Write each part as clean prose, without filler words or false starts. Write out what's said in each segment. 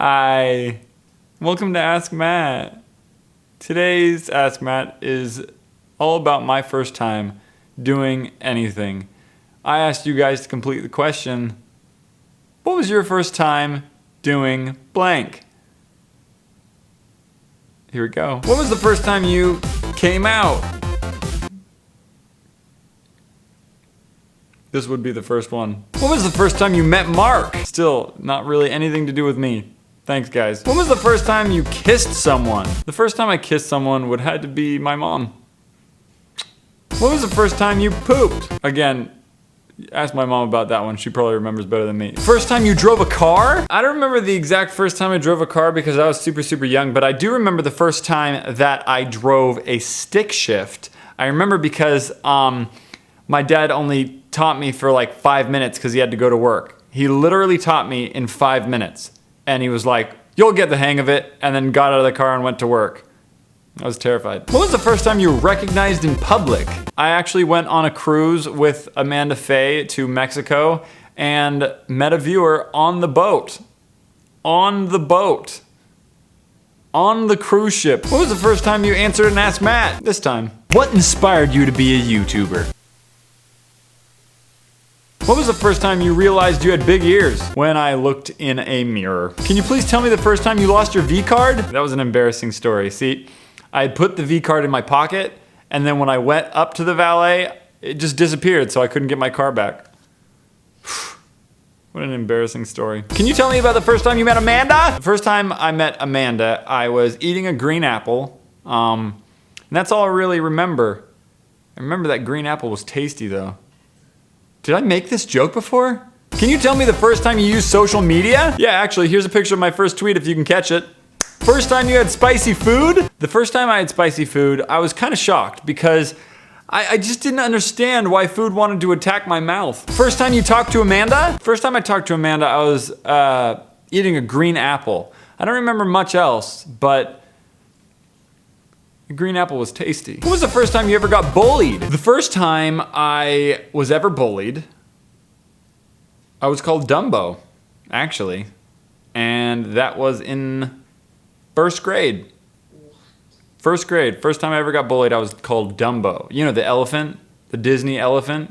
Hi. Welcome to Ask Matt. Today's Ask Matt is all about my first time doing anything. I asked you guys to complete the question, what was your first time doing blank? Here we go. What was the first time you came out? This would be the first one. What was the first time you met Mark? Still, not really anything to do with me. Thanks, guys. When was the first time you kissed someone? The first time I kissed someone would have to be my mom. When was the first time you pooped? Again, ask my mom about that one. She probably remembers better than me. First time you drove a car? I don't remember the exact first time I drove a car because I was super young, but I do remember the first time that I drove a stick shift. I remember because my dad only taught me for like 5 minutes because he had to go to work. He literally taught me in 5 minutes. And he was like, you'll get the hang of it, and then got out of the car and went to work. I was terrified. When was the first time you were recognized in public? I actually went on a cruise with Amanda to Mexico and met a viewer on the boat. On the boat. On the cruise ship. When was the first time you answered an Ask Matt? This time. What inspired you to be a YouTuber? What was the first time you realized you had big ears? When I looked in a mirror. Can you please tell me the first time you lost your V-card? That was an embarrassing story. See, I had put the V-card in my pocket, and then when I went up to the valet, it just disappeared, so I couldn't get my car back. What an embarrassing story. Can you tell me about the first time you met Amanda? The first time I met Amanda, I was eating a green apple, and that's all I really remember. I remember that green apple was tasty, though. Did I make this joke before? Can you tell me the first time you used social media? Yeah, actually, here's a picture of my first tweet if you can catch it. First time you had spicy food? The first time I had spicy food, I was kind of shocked because I just didn't understand why food wanted to attack my mouth. First time you talked to Amanda? First time I talked to Amanda, I was eating a green apple. I don't remember much else, but the green apple was tasty. When was the first time you ever got bullied? The first time I was ever bullied, I was called Dumbo, actually. And that was in first grade. First grade, first time I ever got bullied, I was called Dumbo. You know, the elephant, the Disney elephant.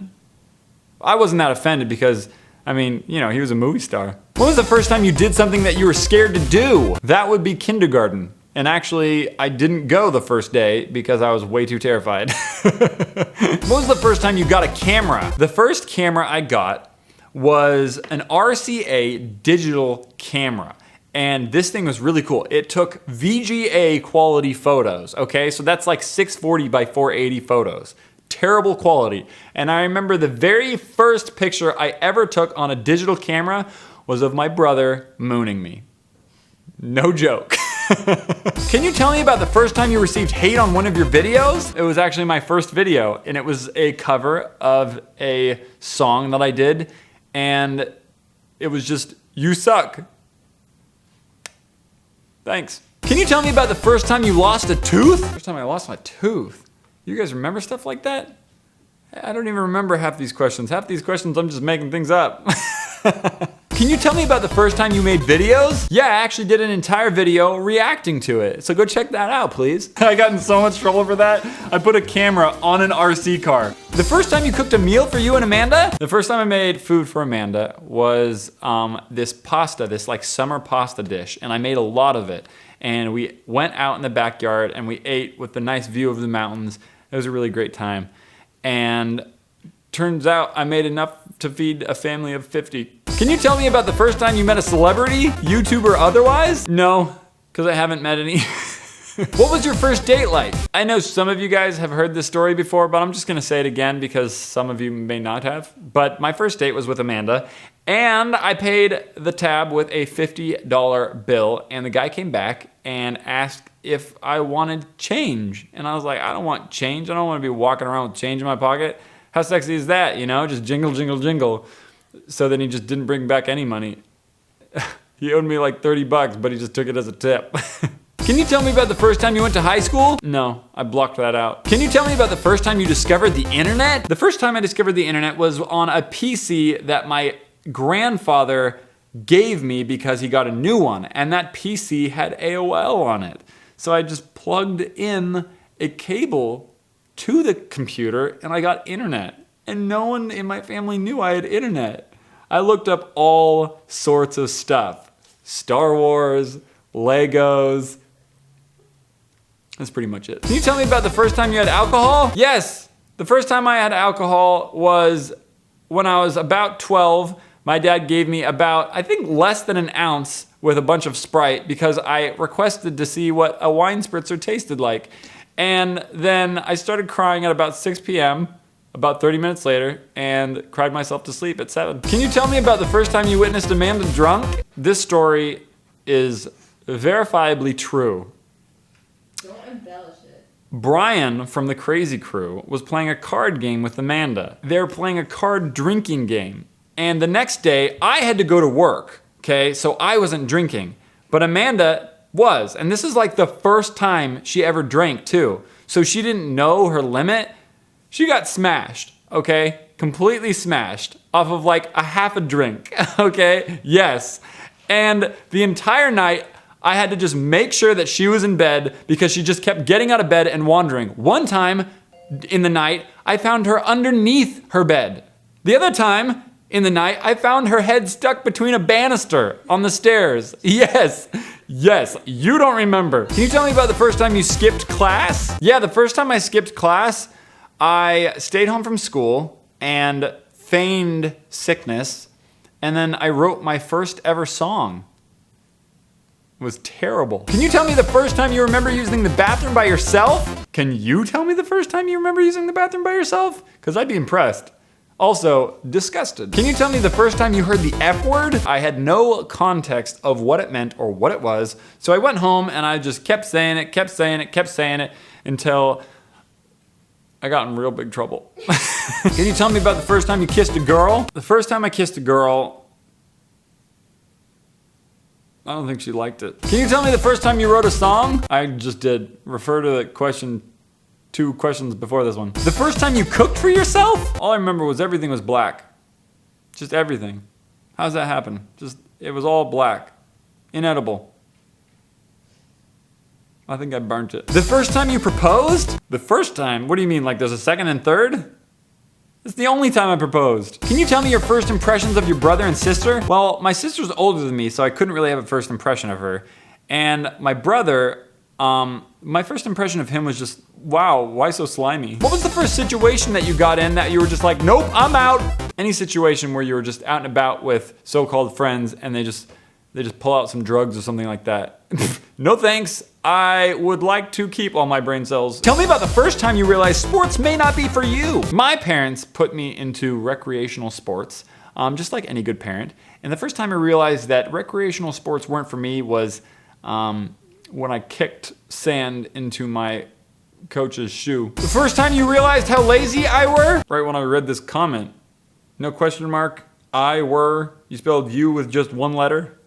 I wasn't that offended because, I mean, you know, he was a movie star. When was the first time you did something that you were scared to do? That would be kindergarten. And actually, I didn't go the first day because I was way too terrified. When was the first time you got a camera? The first camera I got was an RCA digital camera. And this thing was really cool. It took VGA quality photos, okay? So that's like 640 by 480 photos. Terrible quality. And I remember the very first picture I ever took on a digital camera was of my brother mooning me. No joke. Can you tell me about the first time you received hate on one of your videos? It was actually my first video, and it was a cover of a song that I did, and it was just, you suck. Thanks. Can you tell me about the first time you lost a tooth? First time I lost my tooth. You guys remember stuff like that? I don't even remember half these questions. Half these questions I'm just making things up. Can you tell me about the first time you made videos? Yeah, I actually did an entire video reacting to it. So go check that out, please. I got in so much trouble for that. I put a camera on an RC car. The first time you cooked a meal for you and Amanda? The first time I made food for Amanda was this pasta, this like summer pasta dish. And I made a lot of it. And we went out in the backyard and we ate with the nice view of the mountains. It was a really great time. And turns out I made enough to feed a family of 50. Can you tell me about the first time you met a celebrity, YouTuber or otherwise? No, because I haven't met any. What was your first date like? I know some of you guys have heard this story before, but I'm just gonna say it again because some of you may not have. But my first date was with Amanda, and I paid the tab with a $50 bill, and the guy came back and asked if I wanted change. And I was like, I don't want change. I don't want to be walking around with change in my pocket. How sexy is that, you know? Just jingle, jingle, jingle. So then he just didn't bring back any money. He owed me like 30 bucks, but he just took it as a tip. Can you tell me about the first time you went to high school? No, I blocked that out. Can you tell me about the first time you discovered the internet? The first time I discovered the internet was on a PC that my grandfather gave me because he got a new one, and that PC had AOL on it. So I just plugged in a cable to the computer and I got internet. And no one in my family knew I had internet. I looked up all sorts of stuff. Star Wars, Legos. That's pretty much it. Can you tell me about the first time you had alcohol? Yes, the first time I had alcohol was when I was about 12. My dad gave me about, I think, less than an ounce with a bunch of Sprite because I requested to see what a wine spritzer tasted like. And then I started crying at about 6 p.m., about 30 minutes later, and cried myself to sleep at 7. Can you tell me about the first time you witnessed Amanda drunk? This story is verifiably true. Don't embellish it. Brian from the Crazy Crew was playing a card game with Amanda. They were playing a card drinking game. And the next day, I had to go to work, okay? So I wasn't drinking, but Amanda was. And this is like the first time she ever drank too. So she didn't know her limit. She got smashed, okay? Completely smashed off of like a half a drink, okay? Yes. And the entire night, I had to just make sure that she was in bed because she just kept getting out of bed and wandering. One time in the night, I found her underneath her bed. The other time in the night, I found her head stuck between a banister on the stairs. Yes, yes, you don't remember. Can you tell me about the first time you skipped class? Yeah, the first time I skipped class, I stayed home from school and feigned sickness, and then I wrote my first ever song. It was terrible. Can you tell me the first time you remember using the bathroom by yourself? Can you tell me the first time you remember using the bathroom by yourself? Because I'd be impressed. Also, disgusted. Can you tell me the first time you heard the F word? I had no context of what it meant or what it was, so I went home and I just kept saying it, kept saying it, kept saying it, until I got in real big trouble. Can you tell me about the first time you kissed a girl? The first time I kissed a girl, I don't think she liked it. Can you tell me the first time you wrote a song? I just did. Refer to the question 2 questions before this one. The first time you cooked for yourself? All I remember was everything was black. Just everything. How does that happen? Just, it was all black. Inedible. I think I burnt it. The first time you proposed? The first time? What do you mean, like there's a second and third? It's the only time I proposed. Can you tell me your first impressions of your brother and sister? Well, my sister's older than me, so I couldn't really have a first impression of her. And my brother, my first impression of him was just, wow, why so slimy? What was the first situation that you got in that you were just like, nope, I'm out? Any situation where you were just out and about with so-called friends and they just pull out some drugs or something like that. No thanks. I would like to keep all my brain cells. Tell me about the first time you realized sports may not be for you. My parents put me into recreational sports, just like any good parent. And the first time I realized that recreational sports weren't for me was when I kicked sand into my coach's shoe. The first time you realized how lazy I were? Right when I read this comment. No question mark, I were. You spelled you with just one letter?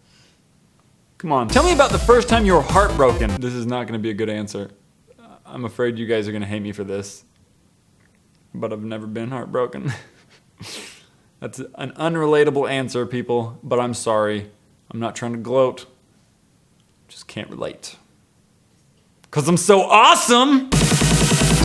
Come on. Tell me about the first time you were heartbroken. This is not gonna be a good answer. I'm afraid you guys are gonna hate me for this. But I've never been heartbroken. That's an unrelatable answer, people, but I'm sorry. I'm not trying to gloat. Just can't relate. 'Cause I'm so awesome!